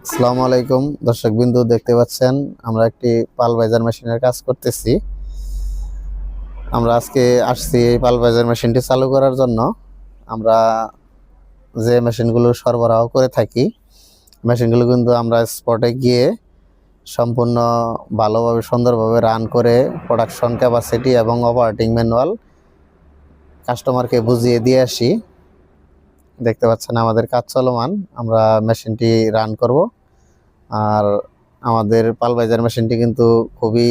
আসসালামু আলাইকুম দর্শক বিন্দু, দেখতে পাচ্ছেন আমরা একটি পালভাইজার মেশিনের কাজ করতেছি। আমরা আজকে আসছি এই পালভাইজার মেশিনটি চালু করার জন্য। আমরা যে মেশিনগুলো সরবরাহ করে থাকি, মেশিনগুলো কিন্তু আমরা স্পটে গিয়ে সম্পূর্ণ ভালোভাবে সুন্দরভাবে রান করে প্রোডাকশন ক্যাপাসিটি এবং অপারেটিং ম্যানুয়াল কাস্টমারকে বুঝিয়ে দিয়ে আসি। দেখতে পাচ্ছেন আমাদের কাজ চলমান, আমরা মেশিনটি রান করব। আর আমাদের পালভাইজার মেশিনটি কিন্তু খুবই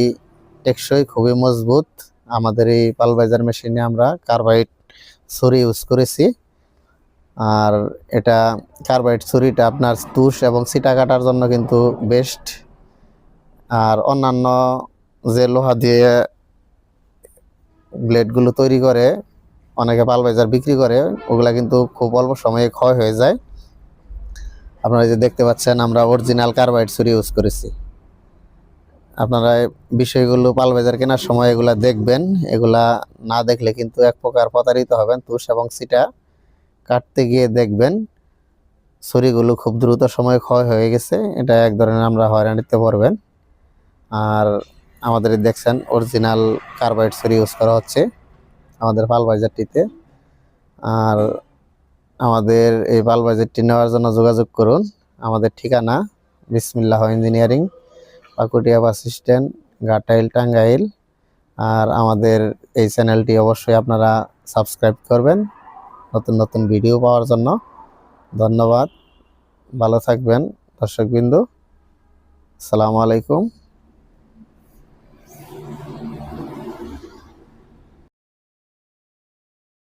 টেকসই, খুবই মজবুত। আমাদের এই পালভাইজার মেশিনে আমরা কার্বাইড ছুরি ইউজ করেছি। আর এটা কার্বাইড ছুরিটা আপনার তুষ এবং ছিটা কাটার জন্য কিন্তু বেস্ট। আর অন্যান্য যে লোহা দিয়ে ব্লেডগুলো তৈরি করে অনেকে পালভাইজার বিক্রি করে, ওগুলা কিন্তু খুব অল্প সময়ে ক্ষয় হয়ে যায়। আপনারা যে দেখতে পাচ্ছেন আমরা অরিজিনাল কার্বাইড ছুরি ইউজ করেছি। আপনারা বিষয়গুলো পালভাইজার কেনার সময় এগুলা দেখবেন, এগুলা না দেখলে কিন্তু এক প্রকার প্রতারিত হবেন। তুষ এবং ছিটা কাটতে গিয়ে দেখবেন ছুরিগুলো খুব দ্রুত সময় ক্ষয় হয়ে গেছে, এটা এক ধরনের আমরা হয়রানিতে পড়বেন। আর আমাদের দেখছেন অরিজিনাল কার্বাইড ছুরি ইউজ করা হচ্ছে আমাদের পালভাইজারটিতে। আর আমাদের এই পালভাইজারটি নেওয়ার জন্য যোগাযোগ করুন। আমাদের ঠিকানা Bismillah engineering, Pakutia bus stand, Ghatail, Tangail. আর আমাদের এই চ্যানেলটি অবশ্যই আপনারা সাবস্ক্রাইব করবেন নতুন নতুন ভিডিও পাওয়ার জন্য। ধন্যবাদ, ভালো থাকবেন দর্শকবৃন্দ। আসসালামু আলাইকুম।